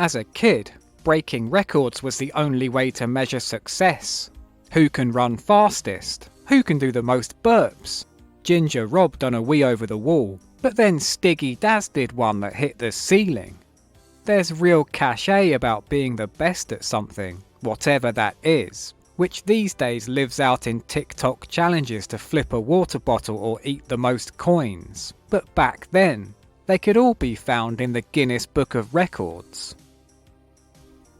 As a kid, breaking records was the only way to measure success. Who can run fastest? Who can do the most burps? Ginger Rob done a wee over the wall, but then Stiggy Daz did one that hit the ceiling. There's real cachet about being the best at something, whatever that is, which these days lives out in TikTok challenges to flip a water bottle or eat the most coins. But back then, they could all be found in the Guinness Book of Records.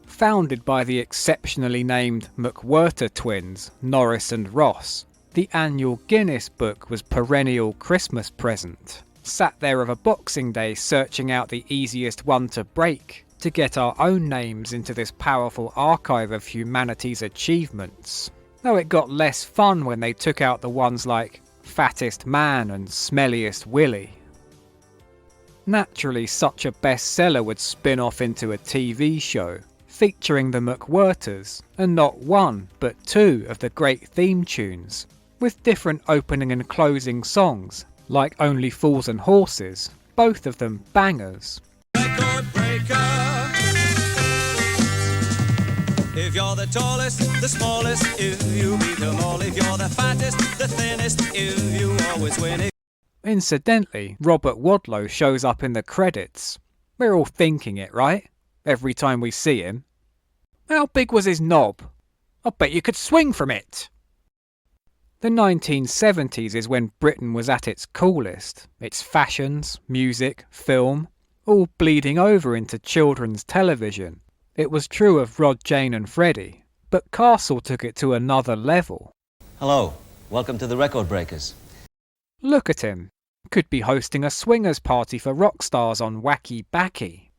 Founded by the exceptionally named McWhirter twins, Norris and Ross, the annual Guinness Book was perennial Christmas present. Sat there of a Boxing Day searching out the easiest one to break, to get our own names into this powerful archive of humanity's achievements. Though it got less fun when they took out the ones like Fattest Man and Smelliest Willy. Naturally, such a bestseller would spin off into a TV show, featuring the McWhirters, and not one, but two of the great theme tunes, with different opening and closing songs, like Only Fools and Horses, both of them bangers. Record breaker. If you're the tallest, the smallest, if you beat them all, if you're the fattest, the thinnest, if you always win it. Incidentally, Robert Wadlow shows up in the credits. We're all thinking it, right? Every time we see him. How big was his knob? I bet you could swing from it. The 1970s is when Britain was at its coolest. Its fashions, music, film, all bleeding over into children's television. It was true of Rod, Jane and Freddie, but Castle took it to another level. Hello, welcome to the Record Breakers. Look at him. Could be hosting a swingers party for rock stars on Wacky Backy.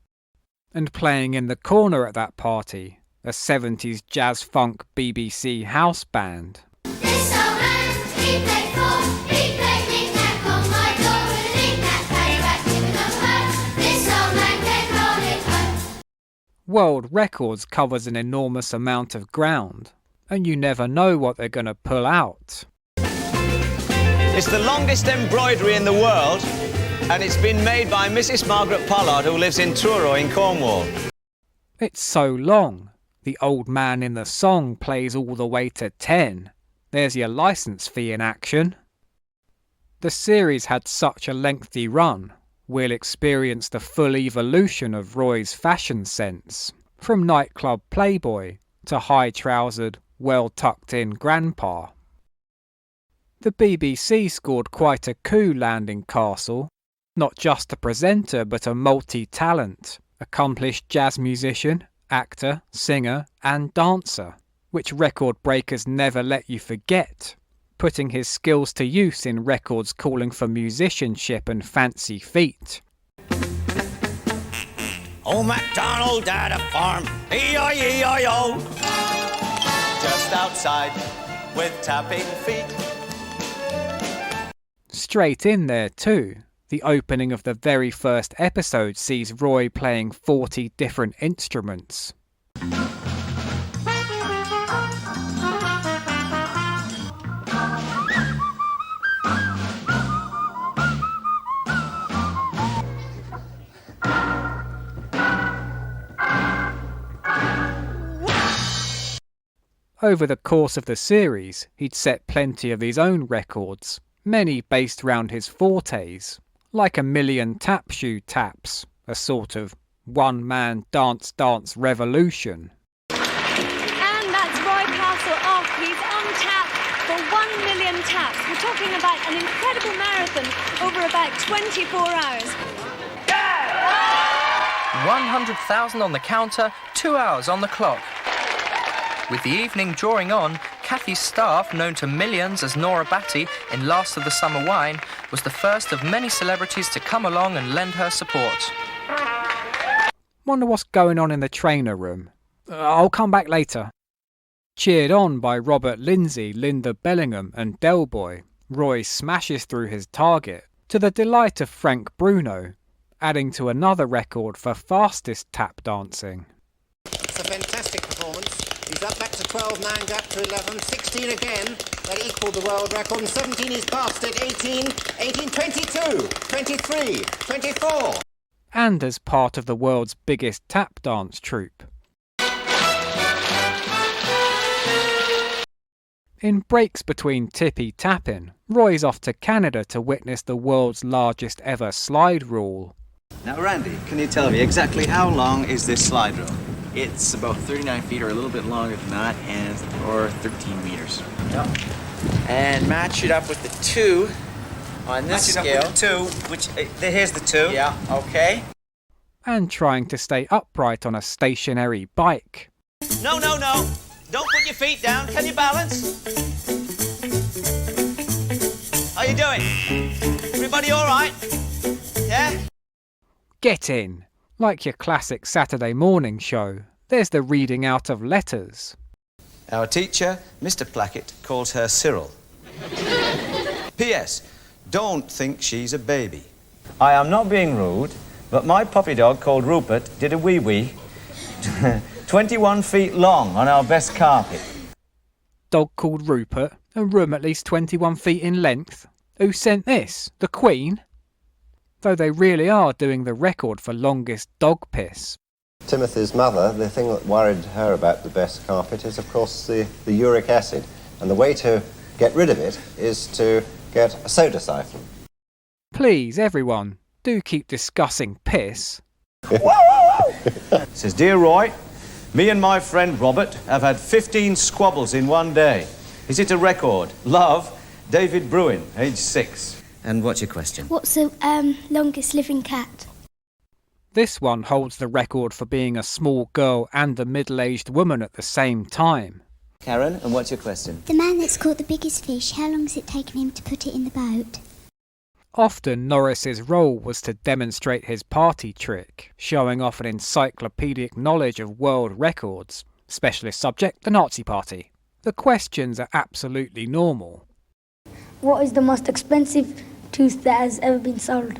And playing in the corner at that party, a 70s jazz funk BBC house band. This old man, he played for, he played knick-knack on my door with a knick-knack, paddywhack, giving them hurt. This old man can roll it home. World Records covers an enormous amount of ground, and you never know what they're going to pull out. It's the longest embroidery in the world, and it's been made by Mrs. Margaret Pollard, who lives in Truro in Cornwall. It's so long. The old man in the song plays all the way to 10. There's your license fee in action. The series had such a lengthy run, we'll experience the full evolution of Roy's fashion sense, from nightclub playboy to high-trousered, well-tucked-in grandpa. The BBC scored quite a coup landing Castle, not just a presenter but a multi-talent, accomplished jazz musician, actor, singer and dancer, which Record Breakers never let you forget, putting his skills to use in records calling for musicianship and fancy feet. Old MacDonald had a farm, E-I-E-I-O. Just outside with tapping feet. Straight in there too. The opening of the very first episode sees Roy playing 40 different instruments. Over the course of the series, he'd set plenty of his own records, many based round his fortes, like A Million Tap Shoe Taps, a sort of one-man dance revolution. And that's Roy Castle off. He's on tap for 1 million taps. We're talking about an incredible marathon over about 24 hours. 100,000 on the counter, 2 hours on the clock. With the evening drawing on, Kathy's staff, known to millions as Nora Batty in Last of the Summer Wine, was the first of many celebrities to come along and lend her support. Wonder what's going on in the trainer room. I'll come back later. Cheered on by Robert Lindsay, Linda Bellingham and Del Boy, Roy smashes through his target, to the delight of Frank Bruno, adding to another record for fastest tap dancing. It's a fantastic performance. He's up back to 12, 9 up to 11, 16 again. That equalled the world record. And 17 he's passed it, 18, 18, 22, 23, 24. and as part of the world's biggest tap dance troupe. In breaks between tippy-tapping, Roy's off to Canada to witness the world's largest ever slide rule. Now, Randy, can you tell me exactly how long is this slide rule? It's about 39 feet or a little bit longer than that, or 13 meters. Yep. And match it up with the 2 on this scale. Up with the 2, here's the 2. Yeah, okay. And trying to stay upright on a stationary bike. No. Don't put your feet down. Can you balance? How you doing? Everybody all right? Yeah? Get in! Like your classic Saturday morning show, there's the reading out of letters. Our teacher, Mr. Plackett, calls her Cyril. P.S. Don't think she's a baby. I am not being rude, but my puppy dog called Rupert did a wee-wee 21 feet long on our best carpet. Dog called Rupert, a room at least 21 feet in length. Who sent this? The Queen? Though they really are doing the record for longest dog piss. Timothy's mother, the thing that worried her about the best carpet is, of course, the uric acid. And the way to get rid of it is to get a soda siphon. Please, everyone, do keep discussing piss. Says, Dear Roy, me and my friend Robert have had 15 squabbles in one day. Is it a record? Love, David Bruin, age 6. And what's your question? What's the longest living cat? This one holds the record for being a small girl and a middle-aged woman at the same time. Karen, and what's your question? The man that's caught the biggest fish, how long has it taken him to put it in the boat? Often Norris's role was to demonstrate his party trick, showing off an encyclopedic knowledge of world records. Specialist subject, the Nazi Party. The questions are absolutely normal. What is the most expensive tooth that has ever been sold?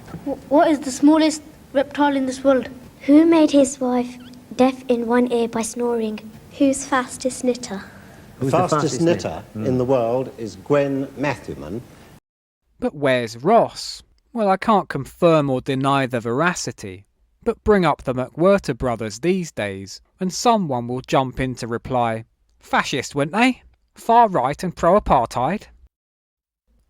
What is the smallest reptile in this world? Who made his wife deaf in one ear by snoring? Who's fastest knitter? The fastest knitter in the world is Gwen Matthewman. But where's Ross? Well, I can't confirm or deny the veracity, but bring up the McWhirter brothers these days, and someone will jump in to reply, fascist, weren't they? Far right and pro-apartheid?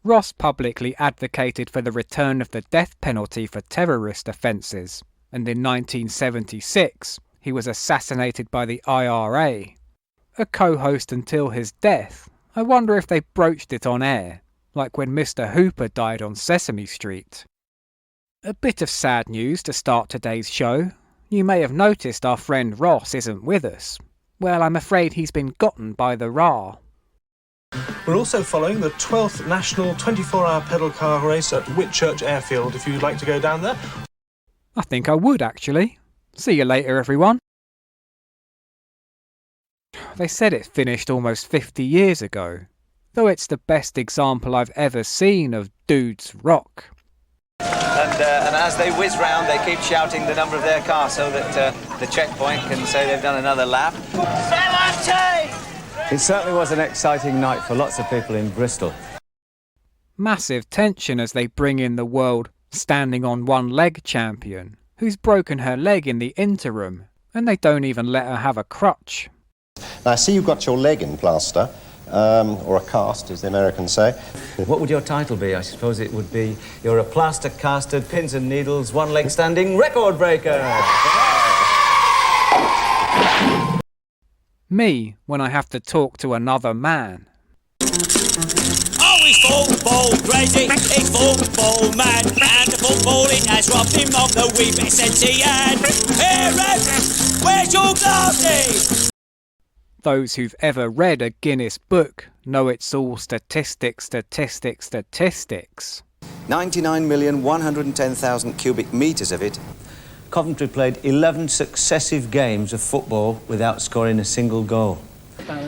Ross publicly advocated for the return of the death penalty for terrorist offences, and in 1976 he was assassinated by the IRA. A co-host until his death. I wonder if they broached it on air, like when Mr. Hooper died on Sesame Street. A bit of sad news to start today's show. You may have noticed our friend Ross isn't with us. Well, I'm afraid he's been gotten by the Ra. We're also following the 12th National 24-hour pedal car race at Whitchurch Airfield, if you'd like to go down there. I think I would, actually. See you later, everyone. They said it finished almost 50 years ago, though it's the best example I've ever seen of dudes rock. And as they whiz round, they keep shouting the number of their car so that the checkpoint can say they've done another lap. 70! It certainly was an exciting night for lots of people in Bristol. Massive tension as they bring in the world standing on one leg champion, who's broken her leg in the interim, and they don't even let her have a crutch. Now, I see you've got your leg in plaster, or a cast, as the Americans say. What would your title be? I suppose it would be, you're a plaster-casted, pins and needles, one-leg standing record breaker. Me, when I have to talk to another man. Oh, he's football crazy, he's football mad, and the footballing has robbed him of the wee bit sense he had. Here, Rev, where's your glasses? Those who've ever read a Guinness book know it's all statistics. 99,110,000 cubic metres of it. Coventry played 11 successive games of football without scoring a single goal.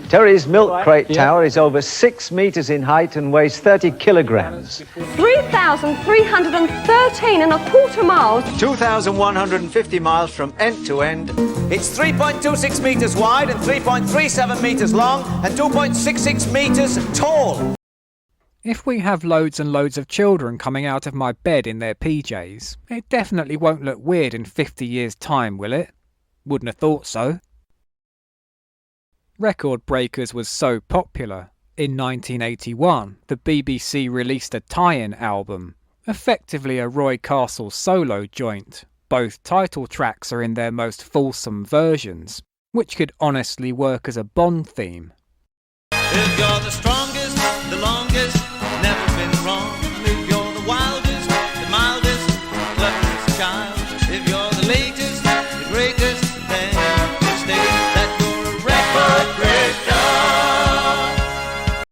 Terry's milk crate tower is over 6 metres in height and weighs 30 kilograms. 3,313.25 miles. 2,150 miles from end to end. It's 3.26 metres wide and 3.37 metres long and 2.66 metres tall. If we have loads and loads of children coming out of my bed in their PJs, it definitely won't look weird in 50 years' time, will it? Wouldn't have thought so. Record Breakers was so popular, in 1981 the BBC released a tie-in album, effectively a Roy Castle solo joint. Both title tracks are in their most fulsome versions, which could honestly work as a Bond theme. If you're the strongest, the longest, never been wrong. If you're the wildest, the mildest, cleverest child. If you're the latest, the greatest, then stay that you're a record breaker.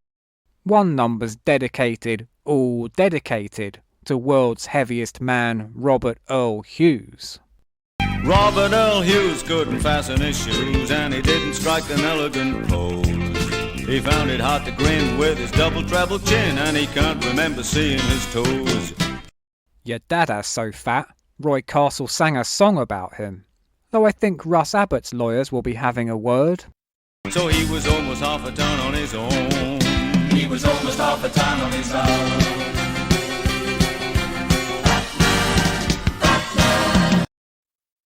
One number's dedicated, all dedicated, to world's heaviest man Robert Earl Hughes. Robert Earl Hughes couldn't fasten his shoes, and he didn't strike an elegant pose. He found it hard to grin with his double treble chin, and he can't remember seeing his toes. Your dada's so fat, Roy Castle sang a song about him, though I think Russ Abbott's lawyers will be having a word. So he was almost half a ton on his own. He was almost half a ton on his own.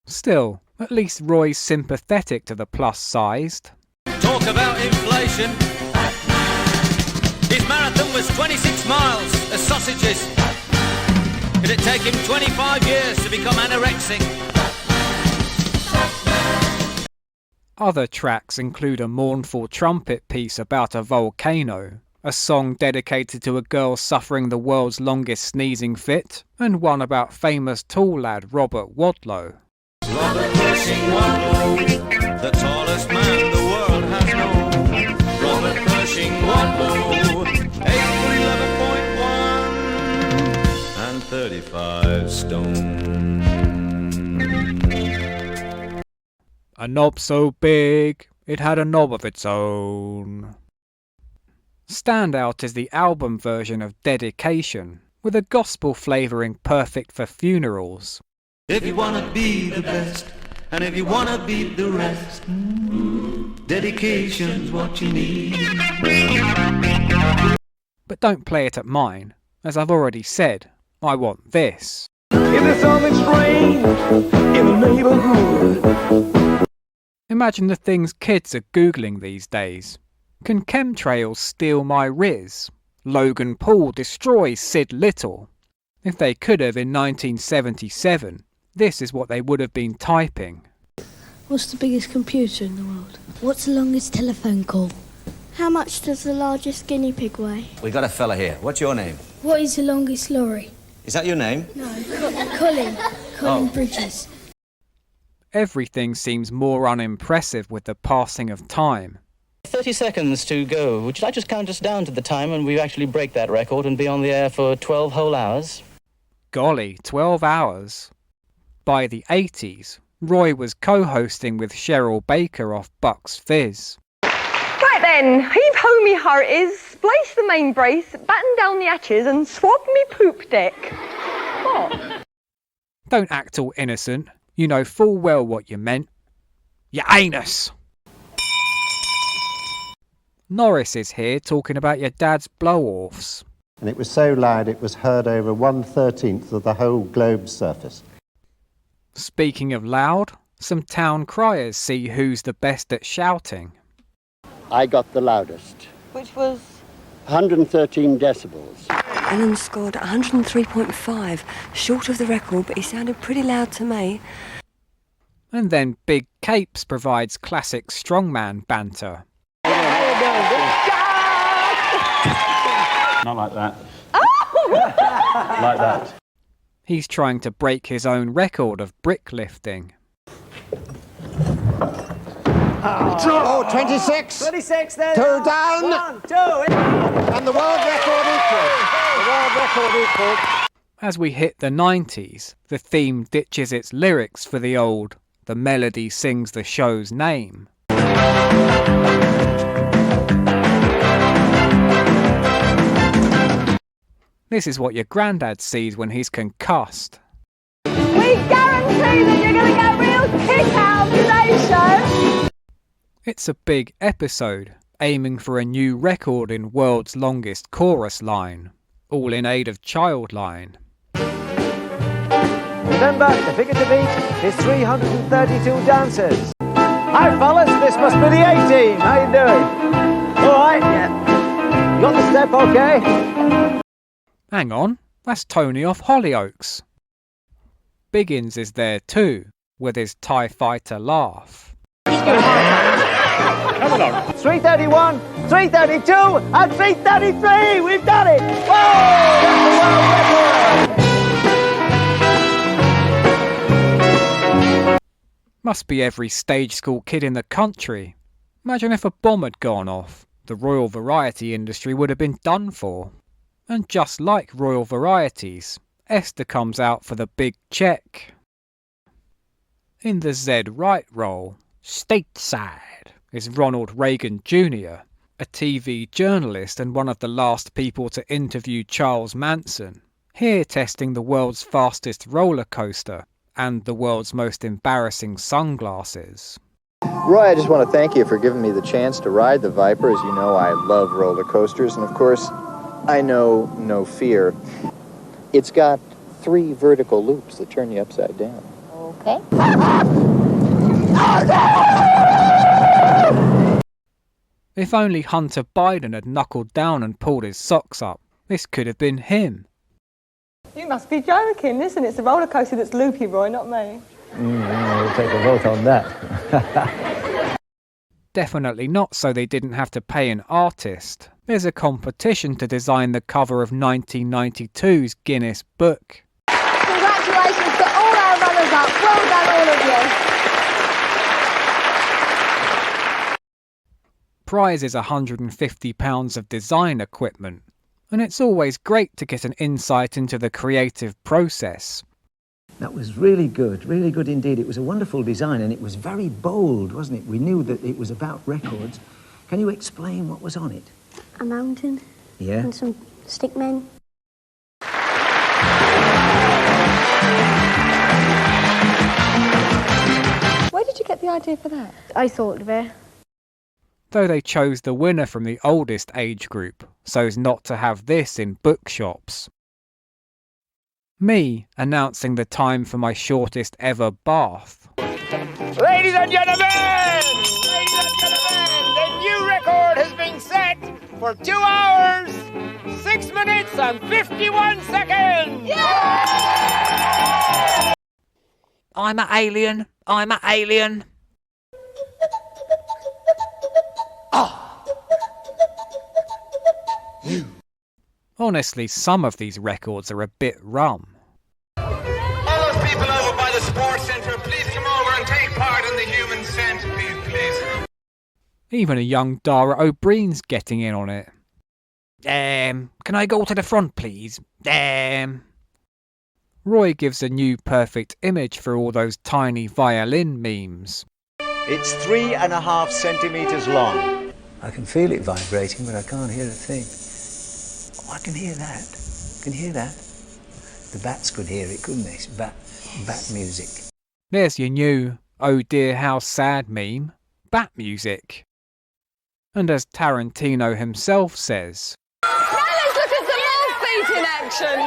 Still, at least Roy's sympathetic to the plus-sized. Talk about inflation. His marathon was 26 miles of sausages. It'd take him 25 years to become anorexic. Other tracks include a mournful trumpet piece about a volcano, a song dedicated to a girl suffering the world's longest sneezing fit, and one about famous tall lad Robert Wadlow. Robert Pershing Wadlow, the tallest man the world has known. Robert Pershing Wadlow, 8'11.1 and 35 stone. A knob so big, it had a knob of its own. Standout is the album version of Dedication, with a gospel flavouring perfect for funerals. If you wanna be the best, and if you wanna beat the rest, dedication's what you need. But don't play it at mine, as I've already said, I want this. If there's something strange in the neighborhood. Imagine the things kids are Googling these days. Can chemtrails steal my Riz? Logan Paul destroys Sid Little. If they could have in 1977, this is what they would have been typing. What's the biggest computer in the world? What's the longest telephone call? How much does the largest guinea pig weigh? We got a fella here. What's your name? What is the longest lorry? Is that your name? No, Colin Bridges. Everything seems more unimpressive with the passing of time. 30 seconds to go. Would you like to just count us down to the time and we actually break that record and be on the air for 12 whole hours? Golly, 12 hours. By the 80s, Roy was co-hosting with Cheryl Baker off Bucks Fizz. Right then, heave ho me hearties, splice the main brace, batten down the hatches and swab me poop deck. What? Don't act all innocent. You know full well what you meant. Your anus! Norris is here talking about your dad's blow-offs. And it was so loud it was heard over 1/13 of the whole globe's surface. Speaking of loud, some town criers see who's the best at shouting. I got the loudest. Which was? 113 decibels. Alan scored 103.5, short of the record, but he sounded pretty loud to me. And then Big Capes provides classic strongman banter. Not like that. Like that. He's trying to break his own record of brick lifting. Oh, 26. 26 then. 2 down. 1, 2. And the world record equal. The world record equal. As we hit the 90s, the theme ditches its lyrics for the old "the melody sings the show's name." This is what your granddad sees when he's concussed. We guarantee that you're going to get a real kick out of today's show. It's a big episode, aiming for a new record in world's longest chorus line, all in aid of Childline. Remember, the figure to beat is 332 dancers. Hi, fellas, this must be the A-team. How you doing? All right? Yeah. Got the step okay? Hang on, that's Tony off Hollyoaks. Biggins is there too, with his TIE Fighter laugh. Come along. 331, 332, and 333. We've done it. Whoa! That's the world record. Must be every stage school kid in the country. Imagine if a bomb had gone off. The Royal Variety industry would have been done for. And just like Royal Varieties, Esther comes out for the big check. In the Zed Wright role, stateside, is Ronald Reagan Jr., a TV journalist and one of the last people to interview Charles Manson, here testing the world's fastest roller coaster and the world's most embarrassing sunglasses. Roy, I just want to thank you for giving me the chance to ride the Viper. As you know, I love roller coasters, and of course, I know no fear. It's got 3 vertical loops that turn you upside down. Okay. If only Hunter Biden had knuckled down and pulled his socks up, this could have been him. You must be joking. Listen, it's the roller coaster that's loopy, Roy, not me. We'll take a vote on that. Definitely not so they didn't have to pay an artist. There's a competition to design the cover of 1992's Guinness Book. Congratulations to all our runners up. Well done, all of you. Prize is £150 of design equipment, and it's always great to get an insight into the creative process. That was really good indeed. It was a wonderful design and it was very bold, wasn't it? We knew that it was about records. Can you explain what was on it? A mountain. Yeah. And some stickmen. Where did you get the idea for that? I thought of it. Though they chose the winner from the oldest age group, so as not to have this in bookshops. Me announcing the time for my shortest ever bath. Ladies and gentlemen! Ladies and gentlemen! The new record has been set for 2 hours, 6 minutes and 51 seconds! Yeah! I'm an alien. I'm an alien. Honestly, some of these records are a bit rum. All those people over by the sports centre, please come over and take part in the human centipede, please. Even a young Dara O'Brien's getting in on it. Can I go to the front, please? Roy gives a new perfect image for all those tiny violin memes. It's 3.5 centimetres long. I can feel it vibrating, but I can't hear a thing. Oh, I can hear that. Can you hear that? The bats could hear it, couldn't they? It's bat music. There's your new "Oh dear how sad" meme, bat music. And as Tarantino himself says, Now let's look at some more feet in action.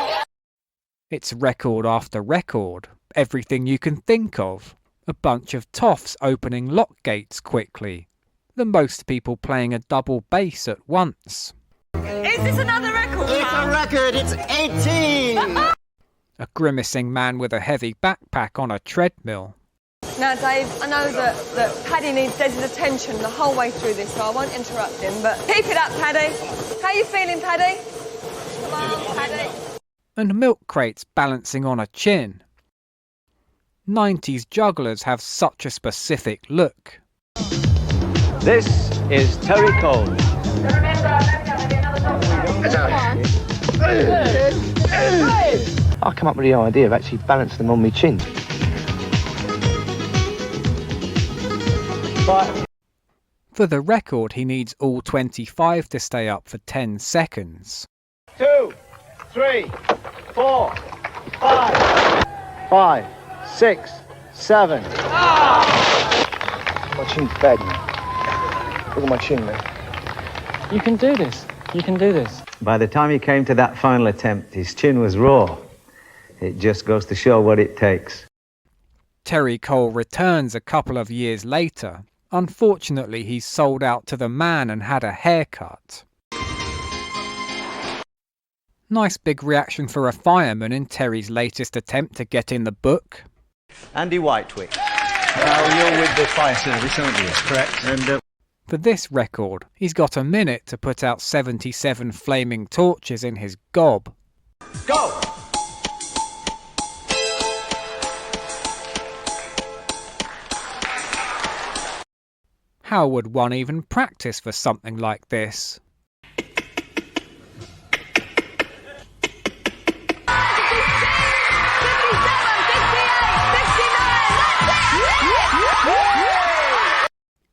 it's record after record, everything you can think of. A bunch of toffs opening lock gates quickly. The most people playing a double bass at once. Is this another record? It's a record, it's 18! A grimacing man with a heavy backpack on a treadmill. Now, Dave, I know that Paddy needs Dez's attention the whole way through this, so I won't interrupt him, but keep it up, Paddy. How you feeling, Paddy? Come on, Paddy. And milk crates balancing on a chin. 90s jugglers have such a specific look. This is Terry Cole. I come up with the idea of actually balancing them on my chin. But For the record, he needs all 25 to stay up for 10 seconds. 2, 3, 4, 5. 5, 6, 7. My chin's bad, man. Look at my chin, man. You can do this. You can do this. By the time he came to that final attempt, his chin was raw. It just goes to show what it takes. Terry Cole returns a couple of years later. Unfortunately, he's sold out to the man and had a haircut. Nice big reaction for a fireman in Terry's latest attempt to get in the book. Andy Whitewick. Now, you're with the fire service, aren't you? Correct. And for this record, he's got a minute to put out 77 flaming torches in his gob. Go! How would one even practice for something like this?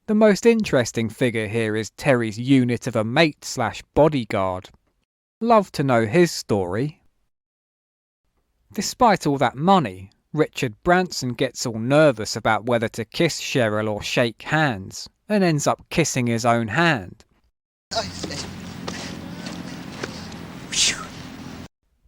The most interesting figure here is Terry's unit of a mate/bodyguard. Love to know his story. Despite all that money, Richard Branson gets all nervous about whether to kiss Cheryl or shake hands, and ends up kissing his own hand.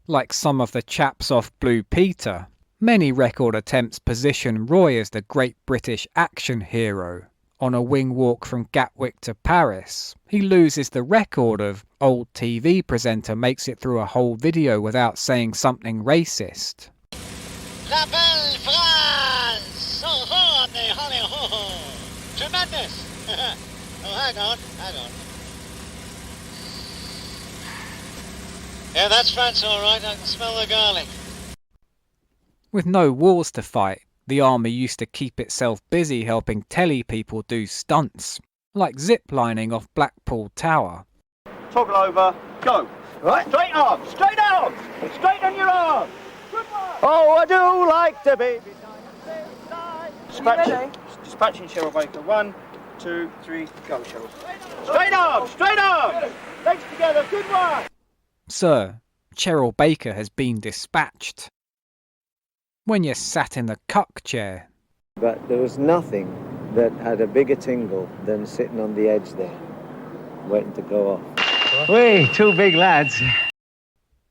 Like some of the chaps off Blue Peter, many record attempts position Roy as the great British action hero. On a wing walk from Gatwick to Paris, he loses the record of old TV presenter makes it through a whole video without saying something racist. La belle France! Ho ho, the holly ho ho! Tremendous! Oh, hang on. Yeah, that's France all right. I can smell the garlic. With no wars to fight, the army used to keep itself busy helping telly people do stunts, like ziplining off Blackpool Tower. Toggle over, go. Right, straight arms, straight arms, straight on your arms. Oh, I do like to be. Dispatching Cheryl Baker. 1, 2, 3, go, Cheryl. Straight arms, straight arms. Legs together, good one. Sir, Cheryl Baker has been dispatched. When you're sat in the cuck chair. But there was nothing that had a bigger tingle than sitting on the edge there, waiting to go off. Wait, two big lads.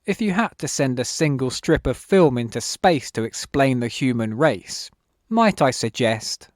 If you had to send a single strip of film into space to explain the human race, might I suggest...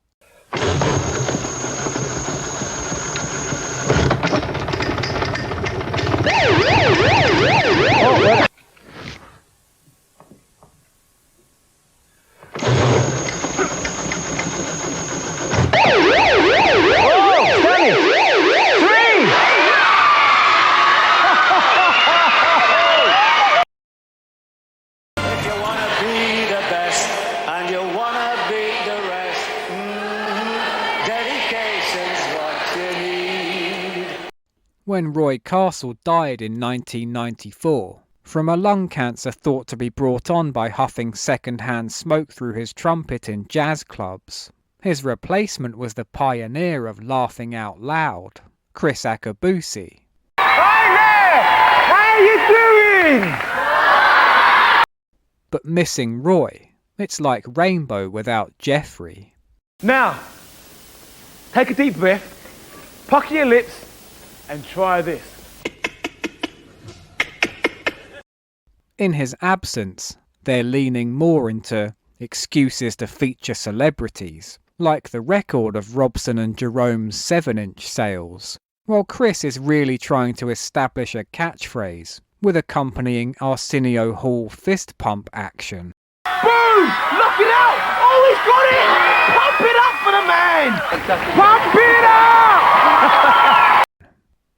When Roy Castle died in 1994, from a lung cancer thought to be brought on by huffing second-hand smoke through his trumpet in jazz clubs, his replacement was the pioneer of laughing out loud, Chris Akabusi. Hi there! How you doing? But missing Roy, it's like Rainbow without Jeffrey. Now, take a deep breath, pucker your lips, and try this. In his absence, they're leaning more into excuses to feature celebrities, like the record of Robson and Jerome's 7-inch sales, while Chris is really trying to establish a catchphrase, with accompanying Arsenio Hall fist pump action. Boom! Lock it out! Oh, he's got it! Pump it up for the man! Pump it up!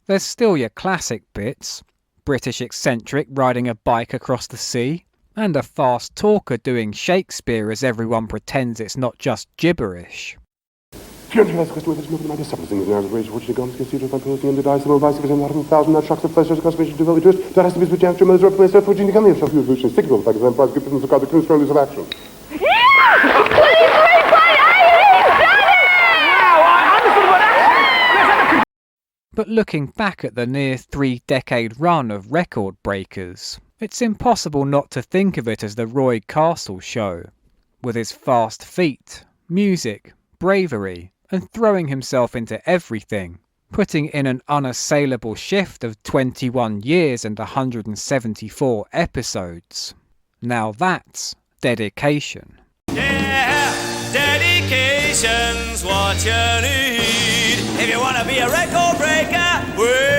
There's still your classic bits, British eccentric riding a bike across the sea, and a fast talker doing Shakespeare as everyone pretends it's not just gibberish. But looking back at the near 3-decade run of record breakers, it's impossible not to think of it as the Roy Castle Show, with his fast feet, music, bravery, and throwing himself into everything, putting in an unassailable shift of 21 years and 174 episodes. Now that's dedication. Yeah, dedication's what you need. If you want to be a record breaker,